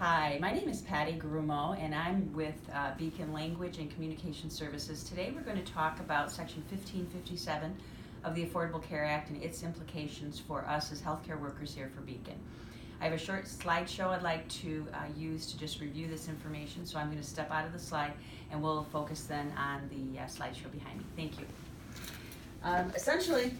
Hi, my name is Patty Grumo and I'm with Beacon Language and Communication Services. Today we're going to talk about Section 1557 of the Affordable Care Act and its implications for us as healthcare workers here for Beacon. I have a short slideshow I'd like to use to just review this information, so I'm going to step out of the slide and we'll focus then on the slideshow behind me. Thank you. Essentially,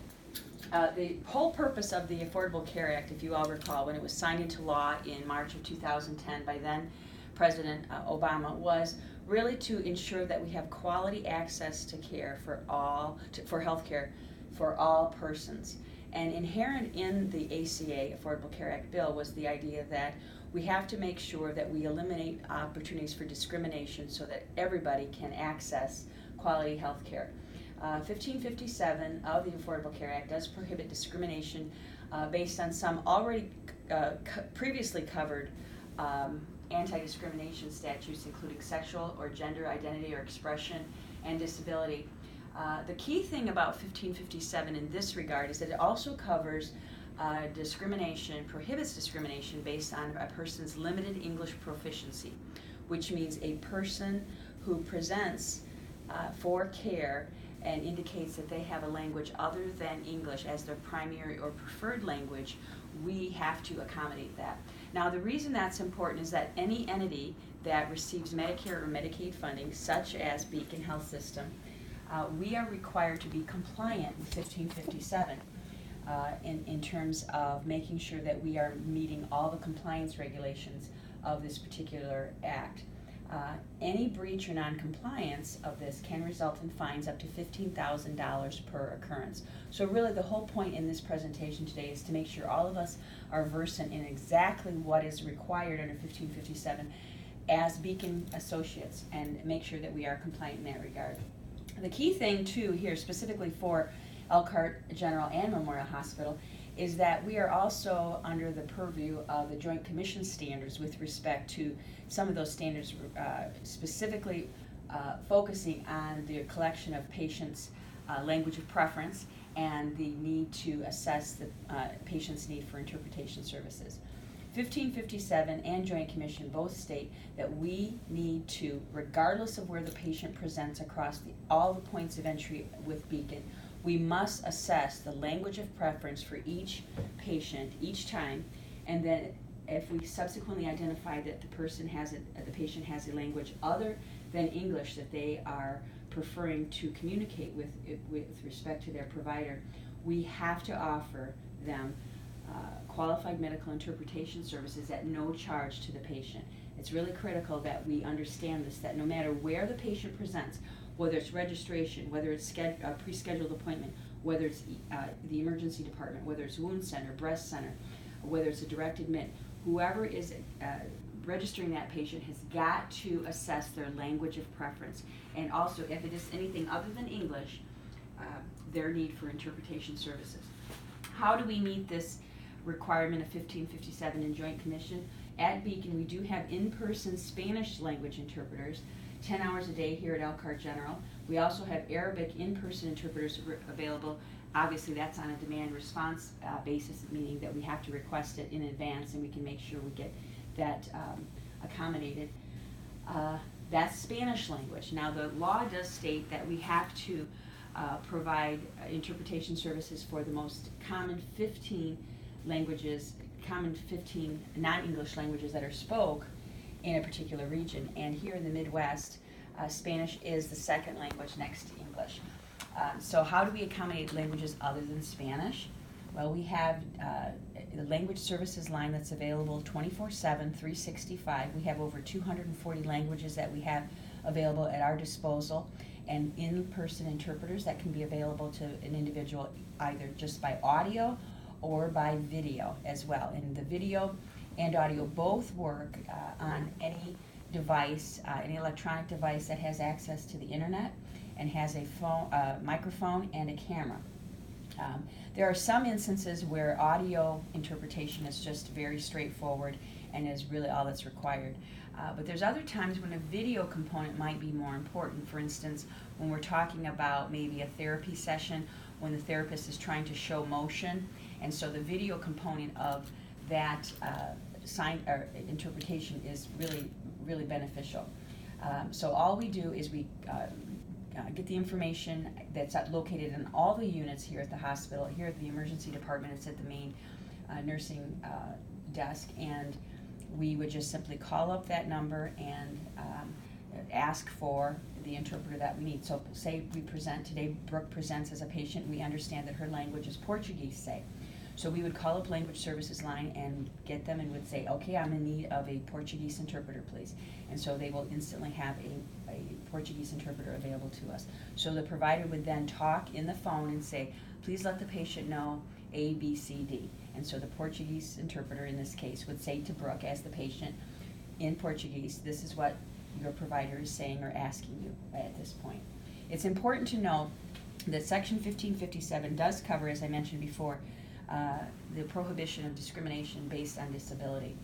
the whole purpose of the Affordable Care Act, if you all recall, when it was signed into law in March of 2010 by then President Obama, was really to ensure that we have quality access to care for health care for all persons. And inherent in the ACA, Affordable Care Act bill, was the idea that we have to make sure that we eliminate opportunities for discrimination so that everybody can access quality health care. 1557 of the Affordable Care Act does prohibit discrimination based on some already previously covered anti-discrimination statutes, including sexual or gender identity or expression and disability. The key thing about 1557 in this regard is that it also covers discrimination, prohibits discrimination based on a person's limited English proficiency, which means a person who presents for care and indicates that they have a language other than English as their primary or preferred language, we have to accommodate that. Now, the reason that's important is that any entity that receives Medicare or Medicaid funding, such as Beacon Health System, we are required to be compliant with 1557 in terms of making sure that we are meeting all the compliance regulations of this particular act. Any breach or non-compliance of this can result in fines up to $15,000 per occurrence. So really the whole point in this presentation today is to make sure all of us are versant in exactly what is required under 1557 as Beacon associates and make sure that we are compliant in that regard. The key thing too here specifically for Elkhart General and Memorial Hospital is that we are also under the purview of the Joint Commission standards with respect to some of those standards specifically focusing on the collection of patients' language of preference and the need to assess the patient's need for interpretation services. 1557 and Joint Commission both state that we need to, regardless of where the patient presents across all the points of entry with Beacon, we must assess the language of preference for each patient each time, and then if we subsequently identify that the patient has a language other than English that they are preferring to communicate with respect to their provider, we have to offer them qualified medical interpretation services at no charge to the patient. It's really critical that we understand this, that no matter where the patient presents, whether it's registration, whether it's a pre-scheduled appointment, whether it's the emergency department, whether it's wound center, breast center, whether it's a direct admit, whoever is registering that patient has got to assess their language of preference. And also, if it is anything other than English, their need for interpretation services. How do we meet this requirement of 1557 in Joint Commission? At Beacon, we do have in-person Spanish language interpreters, 10 hours a day here at Elkhart General. We also have Arabic in-person interpreters available. Obviously, that's on a demand response basis, meaning that we have to request it in advance and we can make sure we get that accommodated. That's Spanish language. Now, the law does state that we have to provide interpretation services for the most common 15 languages, common 15 non-English languages that are spoke in a particular region. And here in the Midwest, Spanish is the second language next to English. So how do we accommodate languages other than Spanish? Well, we have the language services line that's available 24/7, 365. We have over 240 languages that we have available at our disposal, and in-person interpreters that can be available to an individual either just by audio or by video as well. And the video and audio both work on any device, any electronic device that has access to the internet and has a phone, microphone and a camera. There are some instances where audio interpretation is just very straightforward and is really all that's required. But there's other times when a video component might be more important. For instance, when we're talking about maybe a therapy session, when the therapist is trying to show motion, and so the video component of that sign or interpretation is really beneficial. So all we do is we get the information that's located in all the units here at the hospital. Here at the emergency department, it's at the main nursing desk, and we would just simply call up that number and ask for the interpreter that we need. So say we present today, Brooke presents as a patient, we understand that her language is Portuguese, say. So we would call up language services line and get them and would say, okay, I'm in need of a Portuguese interpreter, please. And so they will instantly have a Portuguese interpreter available to us. So the provider would then talk in the phone and say, please let the patient know A, B, C, D. And so the Portuguese interpreter in this case would say to Brooke as the patient in Portuguese, this is what your provider is saying or asking you at this point. It's important to know that Section 1557 does cover, as I mentioned before, the prohibition of discrimination based on disability.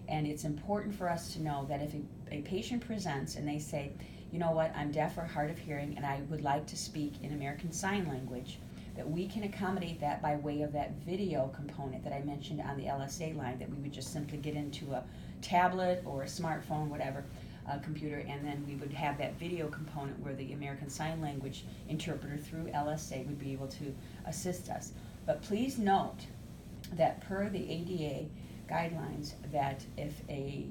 And it's important for us to know that if a patient presents and they say, you know what, I'm deaf or hard of hearing and I would like to speak in American Sign Language, that we can accommodate that by way of that video component that I mentioned on the LSA line, that we would just simply get into a tablet or a smartphone, whatever, computer, and then we would have that video component where the American Sign Language interpreter through LSA would be able to assist us. But please note that per the ADA guidelines, that if a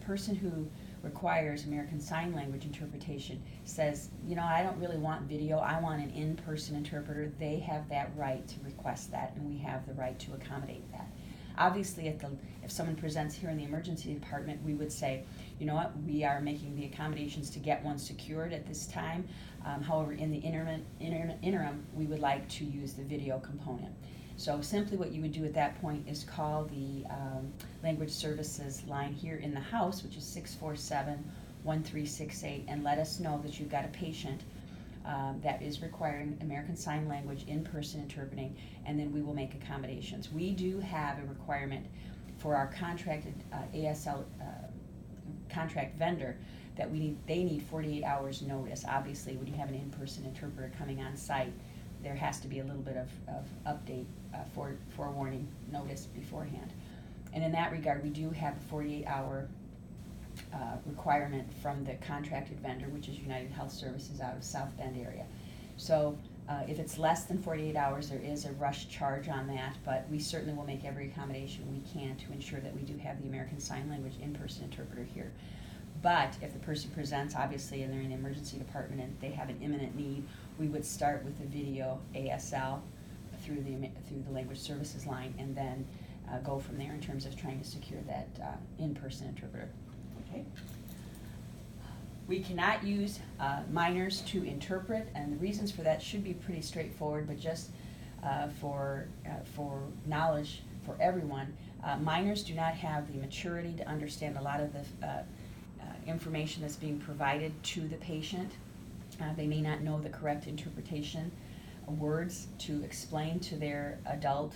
person who requires American Sign Language interpretation says, you know, I don't really want video, I want an in-person interpreter, they have that right to request that, and we have the right to accommodate that. Obviously, if someone presents here in the emergency department, we would say, you know what, we are making the accommodations to get one secured at this time. However, in the interim, we would like to use the video component. So simply what you would do at that point is call the language services line here in the house, which is 647-1368, and let us know that you've got a patient that is requiring American Sign Language in-person interpreting, and then we will make accommodations. We do have a requirement for our contracted ASL contract vendor that they need 48 hours notice. Obviously, when you have an in-person interpreter coming on site, there has to be a little bit of update forewarning notice beforehand. And in that regard, we do have a 48-hour requirement from the contracted vendor, which is United Health Services out of South Bend area. So if it's less than 48 hours, there is a rush charge on that, but we certainly will make every accommodation we can to ensure that we do have the American Sign Language in-person interpreter here. But if the person presents, obviously, and they're in the emergency department and they have an imminent need, we would start with the video ASL through the language services line, and then go from there in terms of trying to secure that in-person interpreter. Okay. We cannot use minors to interpret, and the reasons for that should be pretty straightforward, but just for knowledge for everyone, minors do not have the maturity to understand a lot of the information that's being provided to the patient. They may not know the correct interpretation words to explain to their adult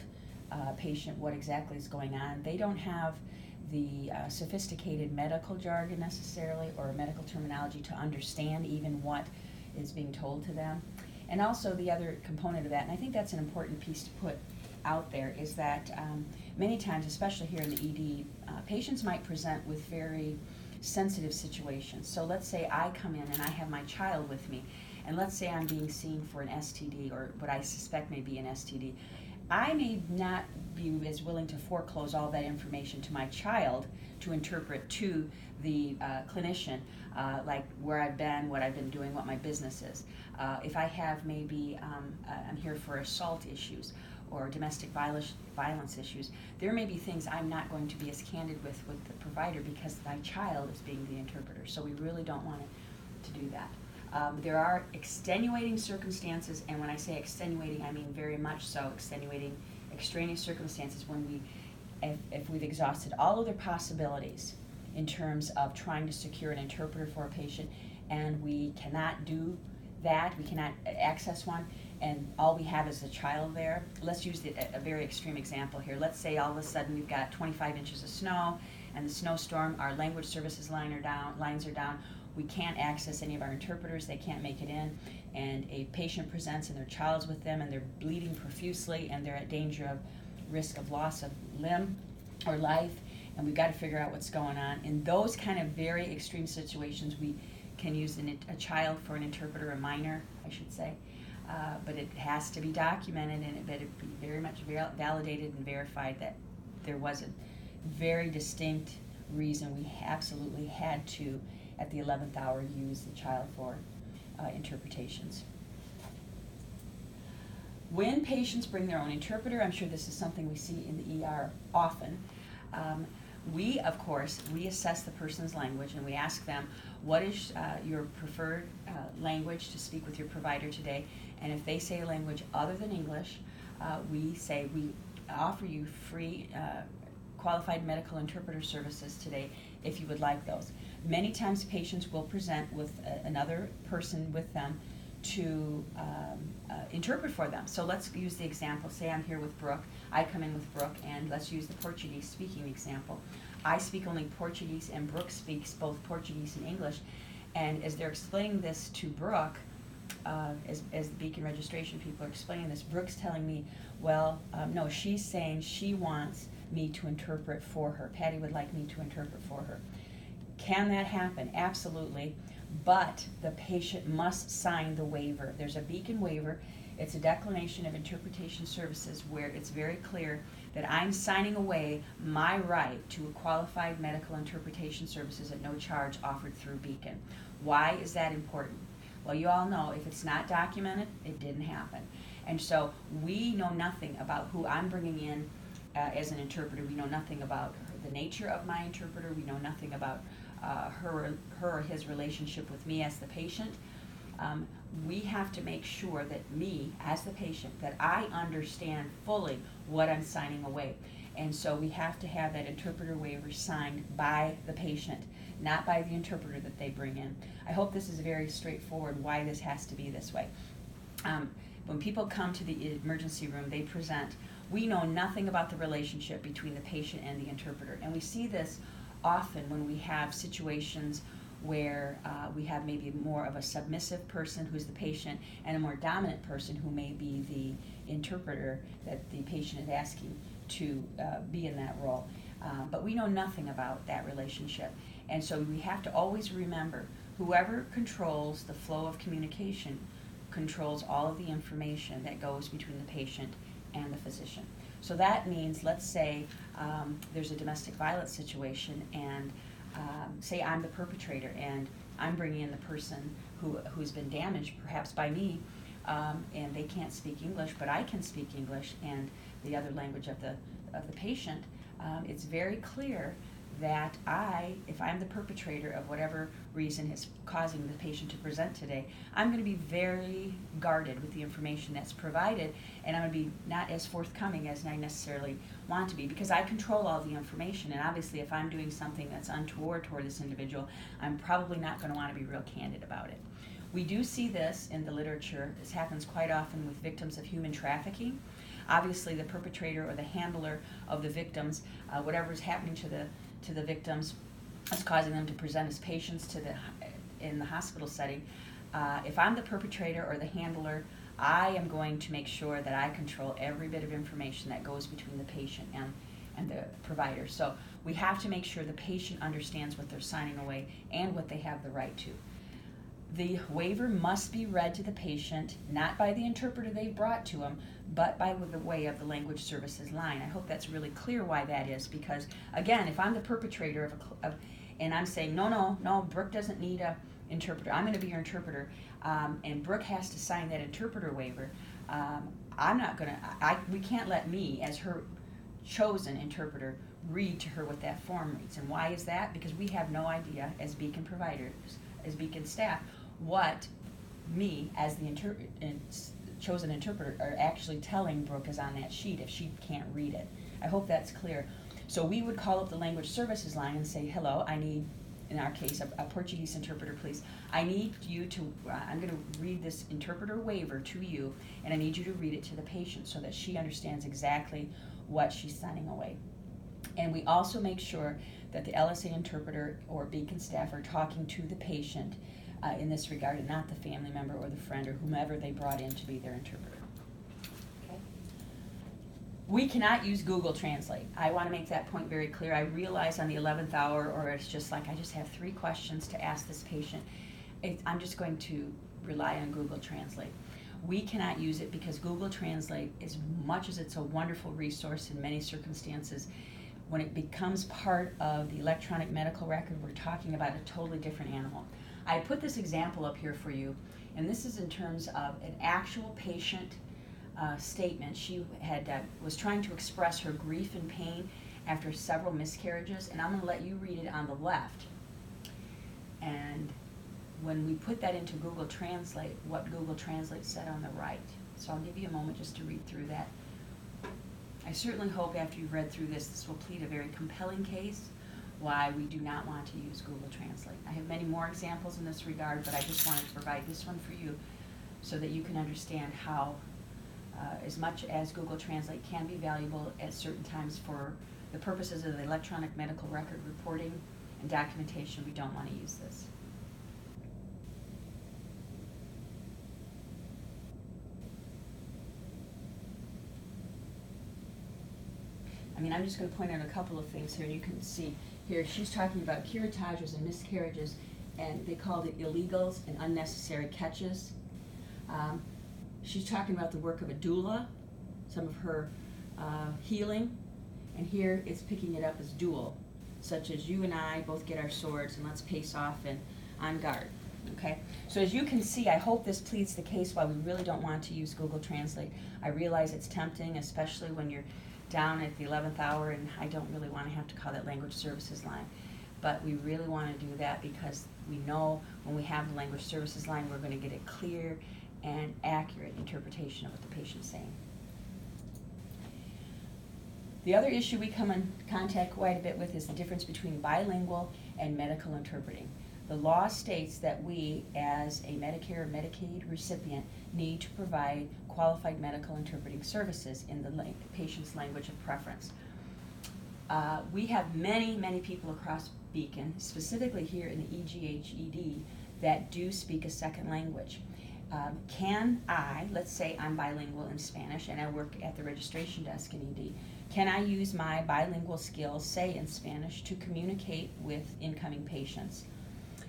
patient what exactly is going on. They don't have the sophisticated medical jargon necessarily, or medical terminology to understand even what is being told to them. And also the other component of that, and I think that's an important piece to put out there, is that many times, especially here in the ED, patients might present with very sensitive situations. So let's say I come in and I have my child with me, and let's say I'm being seen for an STD, or what I suspect may be an STD. I may not be as willing to foreclose all that information to my child to interpret to the clinician, like where I've been, what I've been doing, what my business is. If I have maybe, I'm here for assault issues or domestic violence issues, there may be things I'm not going to be as candid with the provider because my child is being the interpreter. So we really don't want to do that. There are extenuating circumstances, and when I say extenuating, I mean very much so extenuating, extraneous circumstances when if we've exhausted all other possibilities in terms of trying to secure an interpreter for a patient, and we cannot do that, we cannot access one, and all we have is the child there. Let's use a very extreme example here. Let's say all of a sudden we've got 25 inches of snow, and the snowstorm, our language services lines are down. We can't access any of our interpreters, they can't make it in, and a patient presents and their child's with them and they're bleeding profusely and they're at danger of risk of loss of limb or life, and we've got to figure out what's going on. In those kind of very extreme situations, we can use a child for an interpreter, a minor, I should say. But it has to be documented, and it better be very much validated and verified that there was a very distinct reason we absolutely had to, at the 11th hour, use the child for interpretations. When patients bring their own interpreter, I'm sure this is something we see in the ER often, we, of course, reassess the person's language and we ask them, what is your preferred language to speak with your provider today? And if they say a language other than English, we say we offer you free qualified medical interpreter services today if you would like those. Many times patients will present with another person with them to interpret for them. So let's use the example. Say I'm here with Brooke. I come in with Brooke, and let's use the Portuguese speaking example. I speak only Portuguese, and Brooke speaks both Portuguese and English. And as they're explaining this to Brooke, as the Beacon registration people are explaining this, Brooke's telling me, well, no, she's saying she wants me to interpret for her. Patty would like me to interpret for her. Can that happen? Absolutely. But the patient must sign the waiver. There's a Beacon waiver. It's a declination of interpretation services where it's very clear that I'm signing away my right to a qualified medical interpretation services at no charge offered through Beacon. Why is that important? Well, you all know if it's not documented, it didn't happen. And so we know nothing about who I'm bringing in as an interpreter. We know nothing about the nature of my interpreter. We know nothing about her or his relationship with me as the patient. We have to make sure that me, as the patient, that I understand fully what I'm signing away. And so we have to have that interpreter waiver signed by the patient, not by the interpreter that they bring in. I hope this is very straightforward why this has to be this way. When people come to the emergency room, they present. We know nothing about the relationship between the patient and the interpreter. And we see this often when we have situations where we have maybe more of a submissive person who's the patient and a more dominant person who may be the interpreter that the patient is asking to be in that role. But we know nothing about that relationship. And so we have to always remember, whoever controls the flow of communication controls all of the information that goes between the patient and the physician. So that means, let's say there's a domestic violence situation, and say I'm the perpetrator and I'm bringing in the person who's been damaged perhaps by me, and they can't speak English, but I can speak English and the other language of the patient. It's very clear that if I'm the perpetrator of whatever reason is causing the patient to present today, I'm going to be very guarded with the information that's provided, and I'm going to be not as forthcoming as I necessarily want to be, because I control all the information. And obviously if I'm doing something that's untoward toward this individual, I'm probably not going to want to be real candid about it. We do see this in the literature. This happens quite often with victims of human trafficking. Obviously the perpetrator or the handler of the victims, whatever is happening to the victims is causing them to present as patients in the hospital setting. If I'm the perpetrator or the handler, I am going to make sure that I control every bit of information that goes between the patient and the provider. So we have to make sure the patient understands what they're signing away and what they have the right to. The waiver must be read to the patient, not by the interpreter they've brought to them, but by the way of the language services line. I hope that's really clear why that is, because again, if I'm the perpetrator and I'm saying, no, Brooke doesn't need an interpreter, I'm going to be your interpreter, and Brooke has to sign that interpreter waiver, we can't let me, as her chosen interpreter, read to her what that form reads. And why is that? Because we have no idea, as Beacon providers, as Beacon staff, what me, as the chosen interpreter, are actually telling Brooke is on that sheet if she can't read it. I hope that's clear. So we would call up the language services line and say, hello, I need, in our case, a Portuguese interpreter, please. I need you to, I'm going to read this interpreter waiver to you, and I need you to read it to the patient so that she understands exactly what she's signing away. And we also make sure that the LSA interpreter or Beacon staff are talking to the patient in this regard, and not the family member or the friend or whomever they brought in to be their interpreter. Okay. We cannot use Google Translate. I want to make that point very clear. I realize on the 11th hour, or it's just like, I just have 3 questions to ask this patient. I'm just going to rely on Google Translate. We cannot use it because Google Translate, as much as it's a wonderful resource in many circumstances, when it becomes part of the electronic medical record, we're talking about a totally different animal. I put this example up here for you, and this is in terms of an actual patient statement. She was trying to express her grief and pain after several miscarriages, and I'm going to let you read it on the left. And when we put that into Google Translate, what Google Translate said on the right. So I'll give you a moment just to read through that. I certainly hope after you've read through this will plead a very compelling case why we do not want to use Google Translate. I have many more examples in this regard, but I just wanted to provide this one for you so that you can understand how as much as Google Translate can be valuable at certain times for the purposes of the electronic medical record reporting and documentation, we don't want to use this. I mean, I'm just going to point out a couple of things here, and you can see here she's talking about curettages and miscarriages, and they called it illegals and unnecessary catches. She's talking about the work of a doula, some of her healing, and here it's picking it up as dual, such as you and I both get our swords and let's pace off and on guard. Okay, so as you can see, I hope this pleads the case why we really don't want to use Google Translate. I realize it's tempting, especially when you're down at the 11th hour, and I don't really want to have to call that language services line. But we really want to do that because we know when we have the language services line, we're going to get a clear and accurate interpretation of what the patient's saying. The other issue we come in contact quite a bit with is the difference between bilingual and medical interpreting. The law states that we, as a Medicare or Medicaid recipient, need to provide qualified medical interpreting services in the patient's language of preference. We have many people across Beacon, specifically here in the EGH-ED, that do speak a second language. Can I, let's say I'm bilingual in Spanish and I work at the registration desk in ED, can I use my bilingual skills, say in Spanish, to communicate with incoming patients?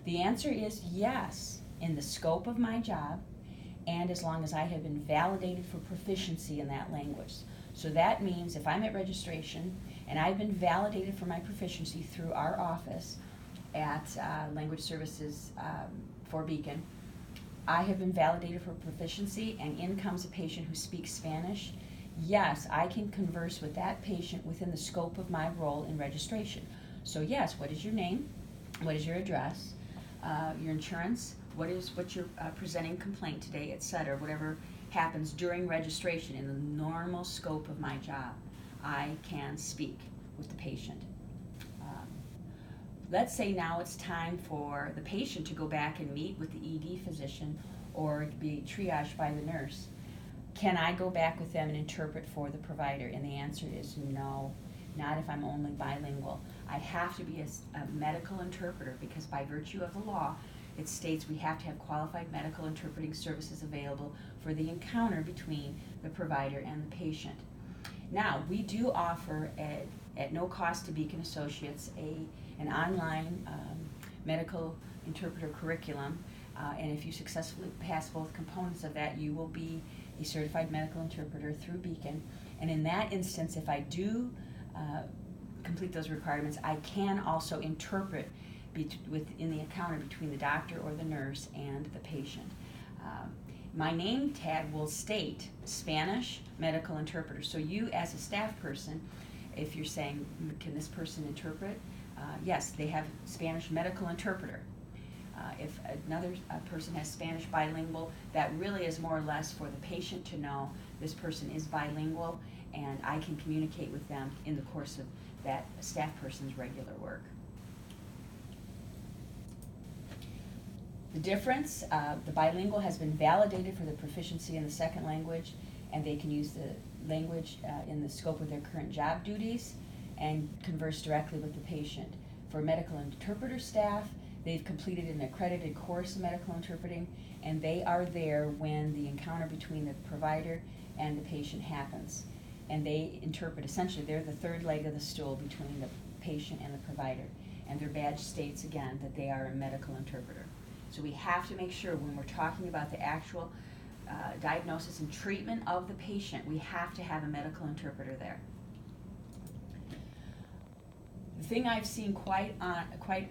The answer is yes, in the scope of my job, and as long as I have been validated for proficiency in that language. So that means if I'm at registration and I've been validated for my proficiency through our office at Language Services for Beacon, I have been validated for proficiency and in comes a patient who speaks Spanish, yes, I can converse with that patient within the scope of my role in registration. So yes, what is your name? What is your address? Your insurance? What's your presenting complaint today, etc. Whatever happens during registration in the normal scope of my job, I can speak with the patient. Let's say now it's time for the patient to go back and meet with the ED physician or be triaged by the nurse. Can I go back with them and interpret for the provider? And the answer is no, not if I'm only bilingual. I have to be a medical interpreter because by virtue of the law, it states we have to have qualified medical interpreting services available for the encounter between the provider and the patient. Now, we do offer at no cost to Beacon Associates an online medical interpreter curriculum, and if you successfully pass both components of that, you will be a certified medical interpreter through Beacon. And in that instance, if I do complete those requirements, I can also interpret within the encounter between the doctor or the nurse and the patient. My name tag will state Spanish medical interpreter. So you as a staff person, if you're saying, can this person interpret? Yes, they have Spanish medical interpreter. If another person has Spanish bilingual, that really is more or less for the patient to know this person is bilingual and I can communicate with them in the course of that staff person's regular work. The difference, the bilingual has been validated for the proficiency in the second language, and they can use the language in the scope of their current job duties and converse directly with the patient. For medical interpreter staff, they've completed an accredited course in medical interpreting, and they are there when the encounter between the provider and the patient happens. and they interpret. Essentially, they're the third leg of the stool between the patient and the provider. And their badge states, again, that they are a medical interpreter. So we have to make sure when we're talking about the actual diagnosis and treatment of the patient, we have to have a medical interpreter there. The thing I've seen quite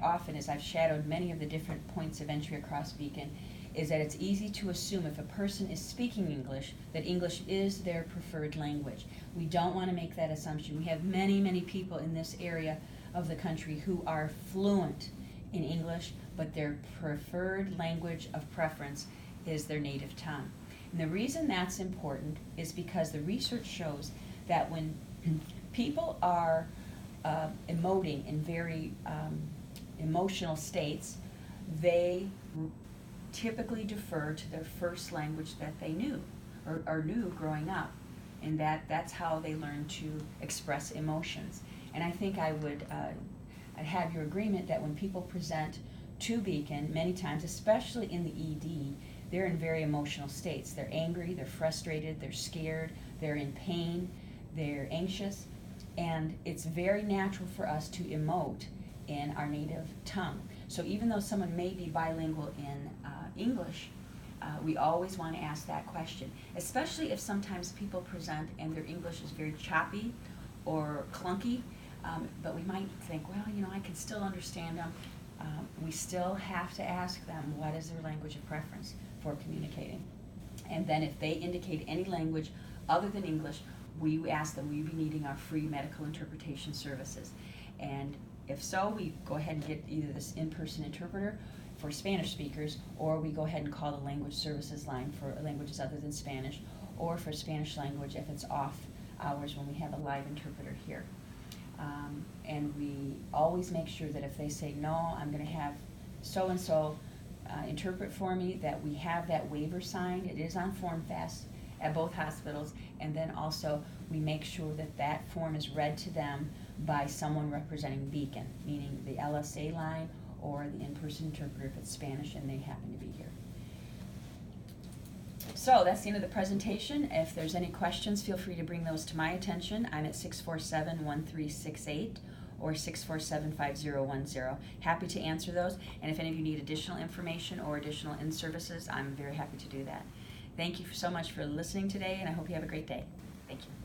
often as I've shadowed many of the different points of entry across Beacon is that it's easy to assume if a person is speaking English, that English is their preferred language. We don't want to make that assumption. We have many, many people in this area of the country who are fluent in English, but their preferred language of preference is their native tongue. And the reason that's important is because the research shows that when people are emoting in very emotional states, they typically defer to their first language that they knew or knew growing up, and that's how they learn to express emotions. And I think I'd have your agreement that when people present to Beacon, many times, especially in the ED, they're in very emotional states. They're angry, they're frustrated, they're scared, they're in pain, they're anxious, and it's very natural for us to emote in our native tongue. So even though someone may be bilingual in English, we always want to ask that question, especially if sometimes people present and their English is very choppy or clunky, but we might think, well, I can still understand them. We still have to ask them what is their language of preference for communicating. And then if they indicate any language other than English, we ask them, will you be needing our free medical interpretation services? And if so, we go ahead and get either this in-person interpreter for Spanish speakers, or we go ahead and call the language services line for languages other than Spanish, or for Spanish language if it's off hours when we have a live interpreter here. And we always make sure that if they say, no, I'm going to have so-and-so interpret for me, that we have that waiver signed. It is on FormFast at both hospitals, and then also we make sure that that form is read to them by someone representing Beacon, meaning the LSA line or the in-person interpreter if it's Spanish and they happen to be here. So that's the end of the presentation. If there's any questions, feel free to bring those to my attention. I'm at 647-1368 or 647-5010. Happy to answer those. And if any of you need additional information or additional in-services, I'm very happy to do that. Thank you so much for listening today, and I hope you have a great day. Thank you.